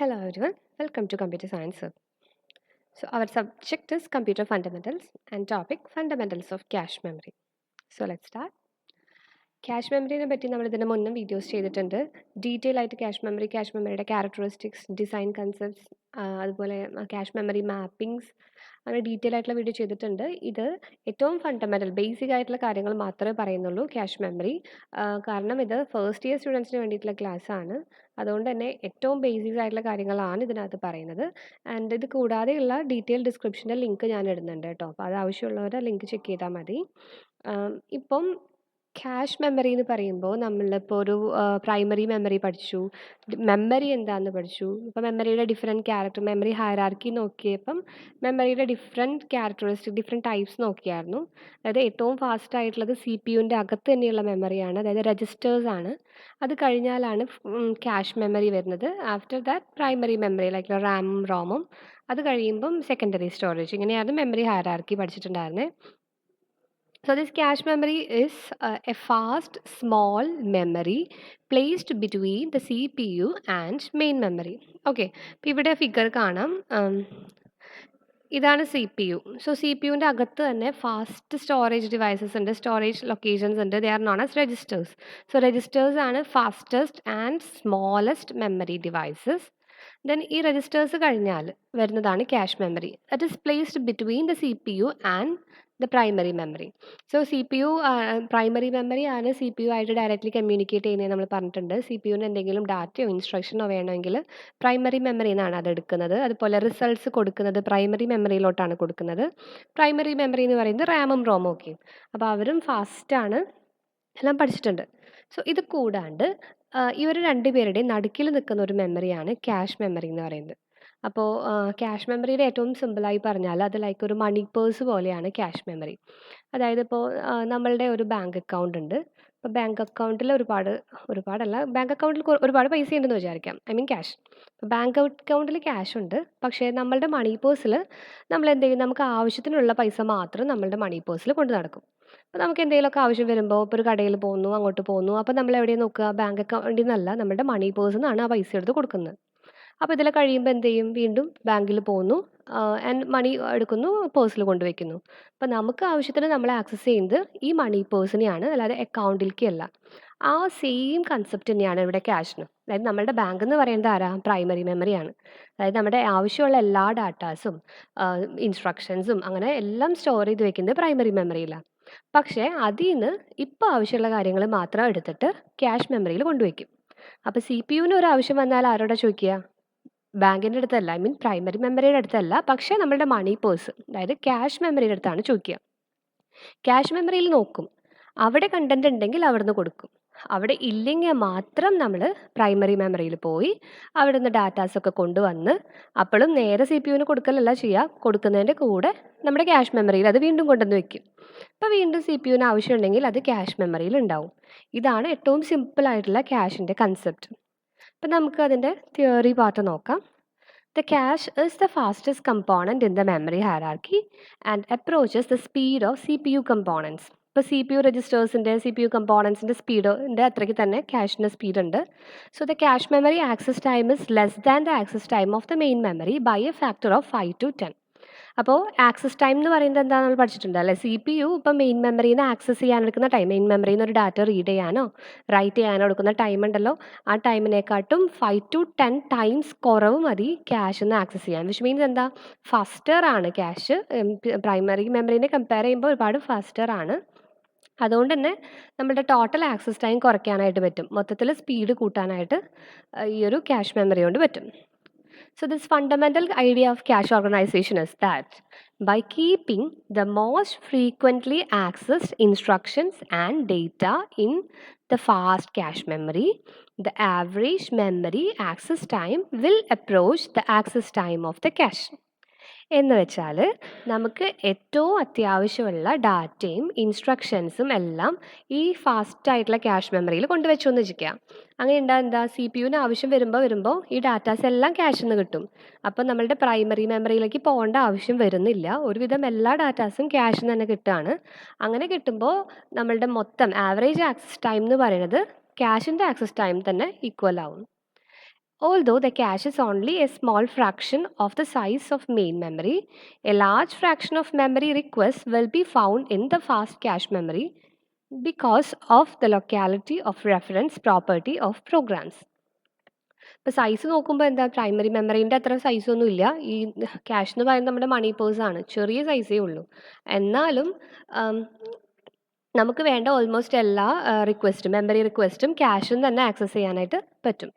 Hello everyone, welcome to Computer Science Hub. So our subject is Computer Fundamentals and topic Fundamentals of Cache Memory. So let's start. Cache മെമ്മറിനെ പറ്റി നമ്മൾ ഇതിന് മുന്നേ videos ചെയ്തിട്ടുണ്ട്. Detail ആയിട്ട് cash മെമ്മറിയുടെ characteristics, design concepts, അതുപോലെ cache memory mappings, അങ്ങനെ ഡീറ്റെയിൽ ആയിട്ടുള്ള വീഡിയോ ചെയ്തിട്ടുണ്ട്. ഇത് ഏറ്റവും ഫണ്ടമെൻ്റൽ ബേസിക് ആയിട്ടുള്ള കാര്യങ്ങൾ മാത്രമേ പറയുന്നുള്ളൂ ക്യാഷ് മെമ്മറി. കാരണം ഇത് ഫസ്റ്റ് ഇയർ സ്റ്റുഡൻസിന് വേണ്ടിയിട്ടുള്ള ക്ലാസ് ആണ്. അതുകൊണ്ട് തന്നെ ഏറ്റവും ബേസിക്സ് ആയിട്ടുള്ള കാര്യങ്ങളാണ് ഇതിനകത്ത് പറയുന്നത്. ആൻഡ് ഇത് കൂടാതെയുള്ള ഡീറ്റെയിൽ ഡിസ്ക്രിപ്ഷൻ്റെ ലിങ്ക് ഞാൻ ഇടുന്നുണ്ട് കേട്ടോ. അപ്പോൾ അത് ആവശ്യമുള്ളവർ ലിങ്ക് ചെക്ക് ചെയ്താൽ മതി. ഇപ്പം ക്യാഷ് മെമ്മറി എന്ന് പറയുമ്പോൾ നമ്മളിപ്പോൾ ഒരു പ്രൈമറി മെമ്മറി പഠിച്ചു, മെമ്മറി എന്താണെന്ന് പഠിച്ചു. ഇപ്പോൾ മെമ്മറിയുടെ ഡിഫറെൻറ്റ് ക്യാരക്ടർ, മെമ്മറി ഹയറാർക്കി നോക്കിയപ്പം മെമ്മറിയുടെ ഡിഫറെൻറ്റ് ടൈപ്സ് നോക്കിയായിരുന്നു. അതായത് ഏറ്റവും ഫാസ്റ്റ് ആയിട്ടുള്ളത് CPU-ൻ്റെ അകത്ത് തന്നെയുള്ള മെമ്മറിയാണ്, അതായത് രജിസ്റ്റേഴ്സ് ആണ്. അത് കഴിഞ്ഞാലാണ് ക്യാഷ് മെമ്മറി വരുന്നത്. After that primary memory like റാമും റോമും, അത് കഴിയുമ്പം സെക്കൻഡറി സ്റ്റോറേജ്. ഇങ്ങനെയാണ് മെമ്മറി ഹയറാർക്കി പഠിച്ചിട്ടുണ്ടായിരുന്നത്. So this cache memory is a fast, small memory placed between the CPU and main memory. Okay, ഇപ്പോൾ ഇവിടെ ഫിഗർ കാണാം. ഇതാണ് CPU. സോ CPUവിൻ്റെ അകത്ത് തന്നെ ഫാസ്റ്റ് സ്റ്റോറേജ് ഡിവൈസസ് ഉണ്ട്, സ്റ്റോറേജ് ലൊക്കേഷൻസ് ഉണ്ട്. They are known as registers. So registers ആണ് fastest and smallest memory devices. Then ഈ രജിസ്റ്റേഴ്സ് കഴിഞ്ഞാൽ വരുന്നതാണ് cache memory. That is placed between the CPU and the primary memory. So CPU primary memory ആണ് CPU ആയിട്ട് directly communicate ചെയ്യുന്നത് നമ്മൾ പറഞ്ഞിട്ടുണ്ട്. CPUവിന് എന്തെങ്കിലും ഡാറ്റയോ ഇൻസ്ട്രക്ഷനോ വേണമെങ്കിൽ പ്രൈമറി മെമ്മറിയിൽ നിന്നാണ് അത് എടുക്കുന്നത്. അതുപോലെ റിസൾട്ട്സ് കൊടുക്കുന്നത് പ്രൈമറി മെമ്മറിയിലോട്ടാണ് കൊടുക്കുന്നത്. പ്രൈമറി മെമ്മറി എന്ന് പറയുന്നത് റാമും റോമും ഒക്കെ. അപ്പോൾ അവരും ഫാസ്റ്റാണ്, എല്ലാം പഠിച്ചിട്ടുണ്ട്. സോ ഇത് കൂടാണ്ട് ഇവർ രണ്ടുപേരുടെയും നടുക്കിൽ നിൽക്കുന്ന ഒരു മെമ്മറിയാണ് ക്യാഷ് മെമ്മറി എന്ന് പറയുന്നത്. അപ്പോൾ ക്യാഷ് മെമ്മറിയുടെ ഏറ്റവും സിമ്പിളായി പറഞ്ഞാൽ അത് ലൈക്ക് ഒരു മണി പേഴ്സ് പോലെയാണ് ക്യാഷ് മെമ്മറി. അതായത് ഇപ്പോൾ നമ്മളുടെ ഒരു ബാങ്ക് അക്കൗണ്ട് ഉണ്ട്. അപ്പോൾ ബാങ്ക് അക്കൗണ്ടിൽ ബാങ്ക് അക്കൗണ്ടിൽ ഒരുപാട് പൈസ ഉണ്ടെന്ന് വിചാരിക്കാം, ഐ മീൻ ക്യാഷ്. ബാങ്ക് അക്കൗണ്ടിൽ ക്യാഷ് ഉണ്ട്, പക്ഷേ നമ്മളുടെ മണി പേഴ്സിൽ നമ്മൾ എന്ത് ചെയ്യും, നമുക്ക് ആവശ്യത്തിനുള്ള പൈസ മാത്രം നമ്മളുടെ മണി പേഴ്സിൽ കൊണ്ട് നടക്കും. അപ്പോൾ നമുക്ക് എന്തെങ്കിലുമൊക്കെ ആവശ്യം വരുമ്പോൾ ഇപ്പോൾ ഒരു കടയിൽ പോകുന്നു, അങ്ങോട്ട് പോകുന്നു, അപ്പോൾ നമ്മൾ എവിടെയാണ് നോക്കുക, ബാങ്ക് അക്കൗണ്ടിൽ നിന്നല്ല നമ്മുടെ മണി പേഴ്സിൽ നിന്നാണ് ആ പൈസ എടുത്ത് കൊടുക്കുന്നത്. അപ്പോൾ ഇതിൽ കഴിയുമ്പോൾ എന്ത് ചെയ്യും, വീണ്ടും ബാങ്കിൽ പോകുന്നു, ആൻഡ് മണി എടുക്കുന്നു, പേഴ്സിൽ കൊണ്ടുവയ്ക്കുന്നു. അപ്പോൾ നമുക്ക് ആവശ്യത്തിന് നമ്മൾ ആക്സസ് ചെയ്യുന്നത് ഈ മണി പേഴ്സിനെയാണ്, അല്ലാതെ അക്കൗണ്ടിലേക്ക് അല്ല. ആ സെയിം കൺസെപ്റ്റ് തന്നെയാണ് ഇവിടെ ക്യാഷിന്. അതായത് നമ്മുടെ ബാങ്ക് എന്ന് പറയുന്നത് ആരാ, പ്രൈമറി മെമ്മറിയാണ്. അതായത് നമ്മുടെ ആവശ്യമുള്ള എല്ലാ ഡാറ്റാസും ഇൻസ്ട്രക്ഷൻസും അങ്ങനെ എല്ലാം സ്റ്റോർ ചെയ്ത് വെക്കുന്നത് പ്രൈമറി മെമ്മറിയിലാണ്. പക്ഷേ അതിൽ നിന്ന് ഇപ്പോൾ ആവശ്യമുള്ള കാര്യങ്ങൾ മാത്രം എടുത്തിട്ട് ക്യാഷ് മെമ്മറിയിൽ കൊണ്ടുവയ്ക്കും. അപ്പോൾ CPU-ന് ഒരു ആവശ്യം വന്നാൽ ആരോടാ ചോദിക്കുക, ബാങ്കിൻ്റെ അടുത്തല്ല, ഐ മീൻ പ്രൈമറി മെമ്മറിയുടെ അടുത്തല്ല, പക്ഷേ നമ്മളുടെ മണി പേഴ്സ് അതായത് ക്യാഷ് മെമ്മറിയുടെ അടുത്താണ് ചോദിക്കുക. ക്യാഷ് മെമ്മറിയിൽ നോക്കും, അവിടെ കണ്ടന്റ് ഉണ്ടെങ്കിൽ അവിടുന്ന് കൊടുക്കും, അവിടെ ഇല്ലെങ്കിൽ മാത്രം നമ്മൾ പ്രൈമറി മെമ്മറിയിൽ പോയി അവിടെ നിന്ന് ഡാറ്റാസൊക്കെ കൊണ്ടുവന്ന് അപ്പോഴും നേരെ CPU-ന് കൊടുക്കലല്ല ചെയ്യുക, കൊടുക്കുന്നതിൻ്റെ കൂടെ നമ്മുടെ ക്യാഷ് മെമ്മറിയിൽ അത് വീണ്ടും കൊണ്ടുവന്ന് വെക്കും. അപ്പോൾ വീണ്ടും CPU-ന് ആവശ്യമുണ്ടെങ്കിൽ അത് ക്യാഷ് മെമ്മറിയിൽ ഉണ്ടാവും. ഇതാണ് ഏറ്റവും സിമ്പിൾ ആയിട്ടുള്ള ക്യാഷിൻ്റെ കൺസെപ്റ്റ്. അപ്പം നമുക്ക് അതിൻ്റെ തിയറി പാർട്ട് നോക്കാം. The cache is the fastest component in the memory hierarchy and approaches the speed of CPU components. ഇപ്പോൾ CPU രജിസ്റ്റേഴ്സിൻ്റെ CPU കമ്പോണൻസിൻ്റെ സ്പീഡിൻ്റെ അത്രയ്ക്ക് തന്നെ ക്യാഷിൻ്റെ സ്പീഡ് ഉണ്ട്. So the cache memory access time is less than the access time of the main memory by a factor of 5 to 10. അപ്പോൾ access time എന്ന് പറയുന്നത് എന്താണെന്ന് നമ്മൾ പഠിച്ചിട്ടുണ്ട് അല്ലേ. CPU ഇപ്പം മെയിൻ മെമ്മറിയിൽ നിന്ന് ആക്സസ് ചെയ്യാൻ എടുക്കുന്ന ടൈം, മെയിൻ മെമ്മറിയിൽ നിന്ന് ഒരു ഡാറ്റ റീഡ് ചെയ്യാനോ റൈറ്റ് ചെയ്യാനോ എടുക്കുന്ന ടൈം ഉണ്ടല്ലോ, ആ ടൈമിനെക്കാട്ടും 5 to 10 ടൈംസ് കുറവ് മതി ക്യാഷിൽ നിന്ന് ആക്സസ് ചെയ്യാൻ. വിച്ച് മീൻസ് എന്താ, ഫാസ്റ്റർ ആണ് ക്യാഷ്. പ്രൈമറി മെമ്മറിനെ കമ്പയർ ചെയ്യുമ്പോൾ ഒരുപാട് ഫാസ്റ്റർ ആണ്. അതുകൊണ്ട് തന്നെ നമ്മുടെ ടോട്ടൽ ആക്സസ് ടൈം കുറയ്ക്കാനായിട്ട് പറ്റും, മൊത്തത്തിൽ സ്പീഡ് കൂട്ടാനായിട്ട് ഈ ഒരു ക്യാഷ് മെമ്മറി കൊണ്ട് പറ്റും. So this fundamental idea of cache organization is that by keeping the most frequently accessed instructions and data in the fast cache memory, the average memory access time will approach the access time of the cache. എന്ന് വെച്ചാൽ നമുക്ക് ഏറ്റവും അത്യാവശ്യമുള്ള ഡാറ്റയും ഇൻസ്ട്രക്ഷൻസും എല്ലാം ഈ ഫാസ്റ്റായിട്ടുള്ള cash മെമ്മറിയിൽ കൊണ്ടുവച്ചു എന്ന് വെച്ചിരിക്കുക. അങ്ങനെ എന്താ CPU-ന് ആവശ്യം വരുമ്പോൾ ഈ ഡാറ്റാസ് എല്ലാം ക്യാഷിൽ നിന്ന് കിട്ടും. അപ്പോൾ നമ്മളുടെ പ്രൈമറി മെമ്മറിയിലേക്ക് പോകേണ്ട ആവശ്യം വരുന്നില്ല, ഒരുവിധം എല്ലാ ഡാറ്റാസും ക്യാഷിൽ നിന്ന് തന്നെ കിട്ടുകയാണ്. അങ്ങനെ കിട്ടുമ്പോൾ നമ്മളുടെ മൊത്തം ആവറേജ് ആക്സസ് ടൈം എന്ന് പറയുന്നത് ക്യാഷിൻ്റെ ആക്സസ് ടൈം തന്നെ ഈക്വൽ ആവും. Although the cache is only a small fraction of the size of main memory, a large fraction of memory requests will be found in the fast cache memory because of the locality of reference property of programs. ഇപ്പോൾ size നോക്കുമ്പോൾ എന്താ primary മെമ്മറീൻ്റെ അത്ര സൈസൊന്നും ഇല്ല. ഈ cash എന്ന് പറയുന്നത് നമ്മുടെ മണി പേഴ്സാണ്, ചെറിയ സൈസേ ഉള്ളൂ. എന്നാലും നമുക്ക് വേണ്ട ഓൾമോസ്റ്റ് എല്ലാ മെമ്മറി റിക്വസ്റ്റും ക്യാഷും തന്നെ ആക്സസ് ചെയ്യാനായിട്ട് പറ്റും.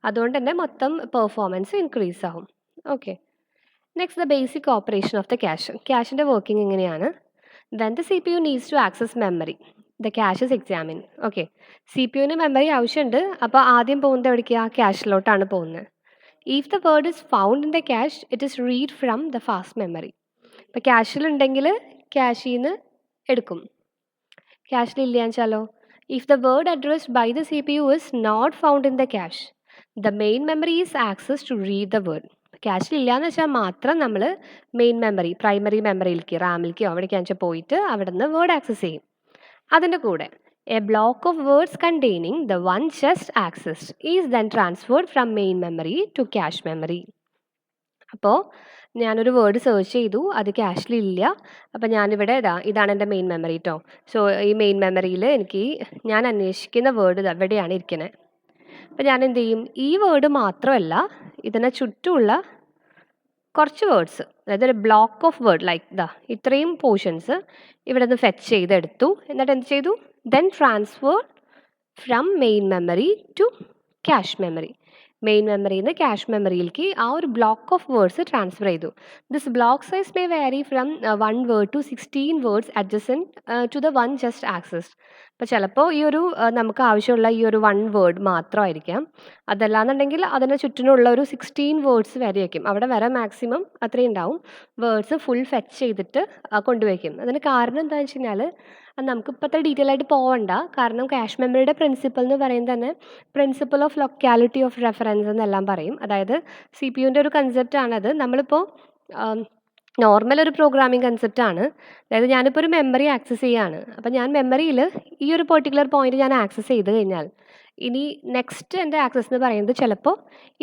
അതുകൊണ്ട് തന്നെ മൊത്തം പെർഫോമൻസ് ഇൻക്രീസ് ആവും. Okay, next the basic operation of the cache. ക്യാഷിൻ്റെ വർക്കിംഗ് എങ്ങനെയാണ്? When the CPU needs to access memory, the cache is examine. Okay, CPUവിന് മെമ്മറി ആവശ്യമുണ്ട്, അപ്പോൾ ആദ്യം പോകുന്നത് എവിടേക്കാണ്? ക്യാഷിലോട്ടാണ് പോകുന്നത്. If the word is found in the cache, it is read from the fast memory. ഇപ്പോൾ ക്യാഷിലുണ്ടെങ്കിൽ ക്യാഷിൽ നിന്ന് എടുക്കും. ക്യാഷിലില്ലാന്ന് വെച്ചാലോ, if the word addressed by the CPU is not found in the cache, the main memory is access to read the word. ക്യാഷിലില്ലാന്ന് വെച്ചാൽ മാത്രം നമ്മൾ മെയിൻ മെമ്മറി, പ്രൈമറി മെമ്മറിയിലേക്ക്, റാമിലേക്കോ അവിടേക്കാന്ന് വെച്ചാൽ പോയിട്ട് അവിടെ നിന്ന് വേർഡ് ആക്സസ് ചെയ്യും. അതിൻ്റെ കൂടെ a block of words containing the one just accessed is then transferred from main memory to cache memory. അപ്പോൾ ഞാനൊരു വേർഡ് സെർച്ച് ചെയ്തു, അത് ക്യാഷിലില്ല. അപ്പോൾ ഞാനിവിടെ ഇതാണ് എൻ്റെ മെയിൻ മെമ്മറി കേട്ടോ. സോ ഈ മെയിൻ മെമ്മറിയിൽ എനിക്ക് ഞാൻ അന്വേഷിക്കുന്ന വേർഡ് ഇവിടെയാണ് ഇരിക്കുന്നത്. അപ്പോൾ ഞാൻ എന്ത് ചെയ്യും? ഈ വേർഡ് മാത്രമല്ല, ഇതിനെ ചുറ്റുമുള്ള കുറച്ച് വേർഡ്സ്, അതായത് ഒരു ബ്ലോക്ക് ഓഫ് വേർഡ് ലൈക്ക് ഇത്രയും പോർഷൻസ് ഇവിടെ നിന്ന് ഫെച്ച് ചെയ്തെടുത്തു. എന്നിട്ട് എന്ത് ചെയ്തു? Then transfer from main memory to cache memory. Main മെമ്മറിയിൽ നിന്ന് ക്യാഷ് മെമ്മറിയിലേക്ക് ആ ഒരു ബ്ലോക്ക് ഓഫ് വേർഡ്സ് ട്രാൻസ്ഫർ ചെയ്തു. This block size may vary from 1 word to 16 words adjacent to the one just accessed. അപ്പോൾ ചിലപ്പോൾ ഈ ഒരു നമുക്ക് ആവശ്യമുള്ള ഈ ഒരു 1 വേർഡ് മാത്രമായിരിക്കാം. അതല്ലാന്നുണ്ടെങ്കിൽ അതിന് ചുറ്റിനുള്ള ഒരു 16 വേർഡ്സ് വരെ വയ്ക്കും. അവിടെ വരെ മാക്സിമം അത്രയും ഉണ്ടാവും. വേർഡ്സ് ഫുൾ ഫെച്ച് ചെയ്തിട്ട് കൊണ്ടുവയ്ക്കും. അതിന് കാരണം എന്താണെന്ന് വെച്ച് കഴിഞ്ഞാൽ നമുക്ക് ഇപ്പോഴത്തെ ഡീറ്റെയിൽ ആയിട്ട് പോകണ്ട. കാരണം ക്യാഷ് മെമ്മറിയുടെ പ്രിൻസിപ്പൽ എന്ന് പറയുന്നത് തന്നെ principal of locality of reference എന്നെല്ലാം പറയും. അതായത് CPUവിൻ്റെ ഒരു കൺസെപ്റ്റാണത്. നമ്മളിപ്പോൾ നോർമൽ ഒരു പ്രോഗ്രാമിംഗ് കൺസെപ്റ്റാണ്. അതായത് ഞാനിപ്പോൾ ഒരു മെമ്മറി ആക്സസ് ചെയ്യുകയാണ്. അപ്പോൾ ഞാൻ മെമ്മറിയിൽ ഈ ഒരു പെർട്ടിക്കുലർ പോയിന്റ് ഞാൻ ആക്സസ് ചെയ്ത് കഴിഞ്ഞാൽ ഇനി നെക്സ്റ്റ് എൻ്റെ ആക്സസ് എന്ന് പറയുന്നത് ചിലപ്പോൾ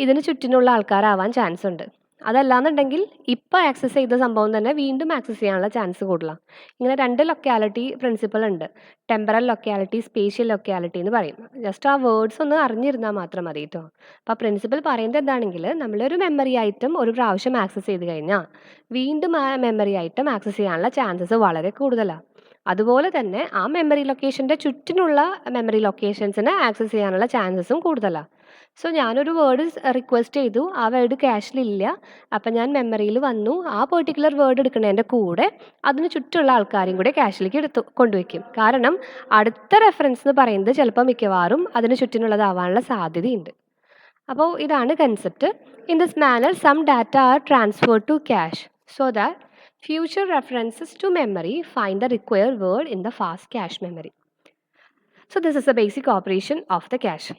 ഇതിന് ചുറ്റിനുള്ള ആൾക്കാരാവാൻ ചാൻസ് ഉണ്ട്. അതല്ലാന്നുണ്ടെങ്കിൽ ഇപ്പോൾ ആക്സസ് ചെയ്ത സംഭവം തന്നെ വീണ്ടും ആക്സസ് ചെയ്യാനുള്ള ചാൻസ് കൂടുതലാണ്. ഇങ്ങനെ 2 ലൊക്കാലിറ്റി പ്രിൻസിപ്പൽ ഉണ്ട്. ടെമ്പറൽ ലൊക്കാലിറ്റി, സ്പേഷ്യൽ ലൊക്കാലിറ്റി എന്ന് പറയും. ജസ്റ്റ് ആ വേർഡ്സ് ഒന്ന് അറിഞ്ഞിരുന്നാൽ മാത്രം മതി കേട്ടോ. അപ്പോൾ ആ പ്രിൻസിപ്പൽ പറയുന്നത് എന്താണെങ്കിൽ നമ്മളൊരു മെമ്മറി ഐറ്റം ഒരു പ്രാവശ്യം ആക്സസ് ചെയ്ത് കഴിഞ്ഞാൽ വീണ്ടും ആ മെമ്മറി ഐറ്റം ആക്സസ് ചെയ്യാനുള്ള ചാൻസസ് വളരെ കൂടുതലാണ്. അതുപോലെ തന്നെ ആ മെമ്മറി ലൊക്കേഷൻ്റെ ചുറ്റിനുള്ള മെമ്മറി ലൊക്കേഷൻസിനെ ആക്സസ് ചെയ്യാനുള്ള ചാൻസസും കൂടുതലാണ്. സോ ഞാനൊരു വേർഡ് റിക്വസ്റ്റ് ചെയ്തു, ആ വേർഡ് ക്യാഷിലില്ല. അപ്പം ഞാൻ മെമ്മറിയിൽ വന്നു, ആ പെർട്ടിക്കുലർ വേർഡ് എടുക്കുന്നതിൻ്റെ കൂടെ അതിന് ചുറ്റുമുള്ള ആൾക്കാരും കൂടെ ക്യാഷിലേക്ക് കൊണ്ടുവയ്ക്കും. കാരണം അടുത്ത റെഫറൻസ് എന്ന് പറയുന്നത് ചിലപ്പോൾ മിക്കവാറും അതിന് ചുറ്റിനുള്ളതാവാനുള്ള സാധ്യതയുണ്ട്. അപ്പോൾ ഇതാണ് concept. In this manner some data are transferred to cache so that future references to memory find the required word in the fast cache memory. So this is the basic operation of the cache.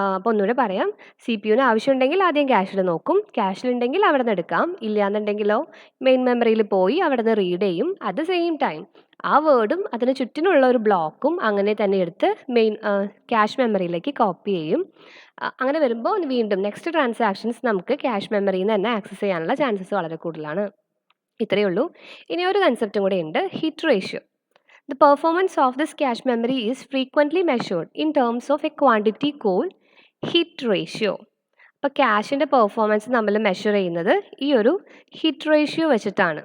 അപ്പോൾ ഒന്നുകൂടെ പറയാം. CPUവിന് ആവശ്യമുണ്ടെങ്കിൽ ആദ്യം ക്യാഷിൽ നോക്കും. ക്യാഷിലുണ്ടെങ്കിൽ അവിടെ നിന്ന് എടുക്കാം. ഇല്ലയെന്നുണ്ടെങ്കിലോ main മെമ്മറിയിൽ പോയി അവിടെ നിന്ന് റീഡ് ചെയ്യും. അറ്റ് ദ സെയിം ടൈം ആ വേർഡും അതിന് ചുറ്റിനുള്ള ഒരു ബ്ലോക്കും അങ്ങനെ തന്നെ എടുത്ത് മെയിൻ ക്യാഷ് മെമ്മറിയിലേക്ക് കോപ്പി ചെയ്യും. അങ്ങനെ വരുമ്പോൾ വീണ്ടും നെക്സ്റ്റ് ട്രാൻസാക്ഷൻസ് നമുക്ക് ക്യാഷ് മെമ്മറിയിൽ നിന്ന് തന്നെ ആക്സസ് ചെയ്യാനുള്ള ചാൻസസ് വളരെ കൂടുതലാണ്. ഇത്രയേ ഉള്ളൂ. ഇനി ഒരു കൺസെപ്റ്റും കൂടെ ഉണ്ട്, hit ratio. The performance of this cache memory is frequently measured in terms of a quantity called hit ratio. അപ്പോൾ ക്യാഷിൻ്റെ പെർഫോമൻസ് നമ്മൾ മെഷർ ചെയ്യുന്നത് ഈ ഒരു ഹിറ്റ് റേഷ്യോ വെച്ചിട്ടാണ്.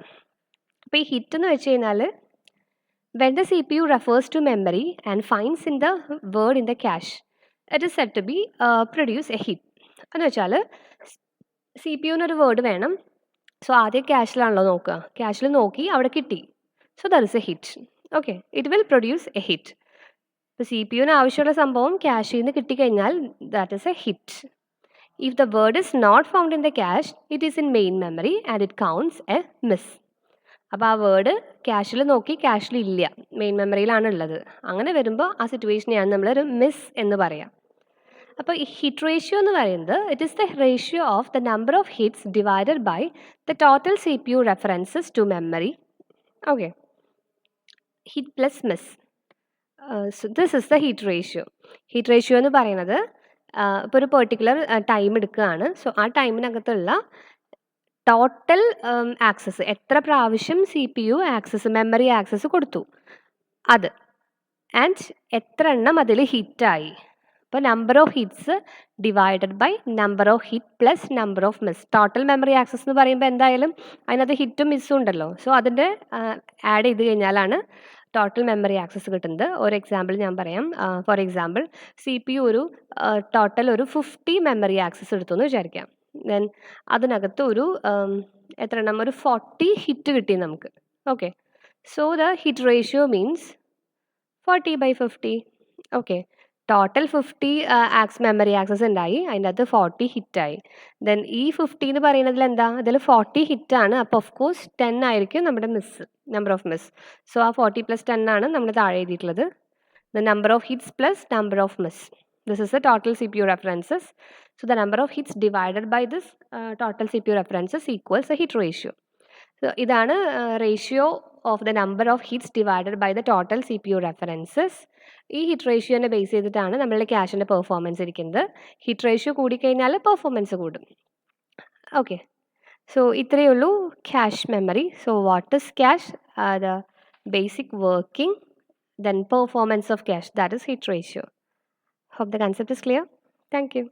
അപ്പോൾ ഈ ഹിറ്റ് എന്ന് വെച്ച് കഴിഞ്ഞാൽ when the CPU refers to memory and finds in the word in the cache, it is said to be produce a hit. എന്ന് വെച്ചാൽ CPUവിനൊരു വേർഡ് വേണം. സോ ആദ്യം ക്യാഷിലാണല്ലോ നോക്കുക, ക്യാഷിൽ നോക്കി അവിടെ കിട്ടി. So there is a hit. Okay, it will produce a hit. ഇപ്പോൾ CPUവിന് ആവശ്യമുള്ള സംഭവം ക്യാഷിൽ നിന്ന് കിട്ടിക്കഴിഞ്ഞാൽ that is a hit. If the word is not found in the cache, it is in main memory and it counts a miss. അപ്പോൾ ആ word ക്യാഷിൽ നോക്കി ക്യാഷിലില്ല, മെയിൻ മെമ്മറിയിലാണ് ഉള്ളത്. അങ്ങനെ വരുമ്പോൾ ആ സിറ്റുവേഷനെയാണ് നമ്മളൊരു മിസ് എന്ന് പറയാം. അപ്പോൾ ഈ ഹിറ്റ് റേഷ്യോ എന്ന് പറയുന്നത് it is the ratio of the number of hits divided by the total CPU references to memory. Okay, hit plus miss. This is the hit ratio. Hit ratio എന്ന് പറയുന്നത് ഇപ്പോൾ ഒരു പെർട്ടിക്കുലർ ടൈം എടുക്കുകയാണ്. So ആ ടൈമിനകത്തുള്ള total access എത്ര പ്രാവശ്യം CPU access memory access കൊടുത്തു അത് ആൻഡ് എത്ര എണ്ണം അതിൽ ഹിറ്റായി. അപ്പോൾ number of hits divided by number of hit plus number of miss. Total memory access എന്ന് പറയുമ്പോൾ എന്തായാലും അതിനകത്ത് ഹിറ്റും മിസ്സും ഉണ്ടല്ലോ. സോ അതിൻ്റെ ആഡ് ചെയ്ത് കഴിഞ്ഞാലാണ് ടോട്ടൽ മെമ്മറി ആക്സസ് കിട്ടുന്നത്. ഒരു എക്സാമ്പിൾ ഞാൻ പറയാം. ഫോർ എക്സാമ്പിൾ CPU ഒരു ടോട്ടൽ ഒരു 50 മെമ്മറി ആക്സസ് എടുത്തു എന്ന് വിചാരിക്കാം. ദെൻ അതിനകത്ത് ഒരു എത്ര എണ്ണം ഒരു 40 ഹിറ്റ് കിട്ടി നമുക്ക്. Okay, so the hit ratio means 40/50. Okay, total 50 memory access ഉണ്ടായി, അതിൻ്റെ അകത്ത് 40 ഹിറ്റായി. ദെൻ ഈ 50 എന്ന് പറയുന്നതിൽ എന്താ, അതിൽ 40 ഹിറ്റാണ്. അപ്പോൾ ഓഫ് കോഴ്സ് 10 ആയിരിക്കും നമ്മുടെ miss, number of miss. So ആ 40 + 10 ആണ് നമ്മൾ താഴെ എഴുതിയിട്ടുള്ളത്. The number of hits plus number of miss. This is the total CPU references. So the number of hits divided by this total CPU references equals the hit ratio. So ഇതാണ് ratio of the number of hits divided by the total CPU references. ഈ hit റേഷ്യോനെ base ചെയ്തിട്ടാണ് നമ്മളുടെ ക്യാഷിൻ്റെ performance ഇരിക്കുന്നത്. Hit ratio കൂടിക്കഴിഞ്ഞാൽ performance കൂടും. Okay, so ഇത്രയേ ഉള്ളൂ cache memory. So what is cache? The basic working, then performance of cache, that is hit ratio. Hope the concept is clear. Thank you.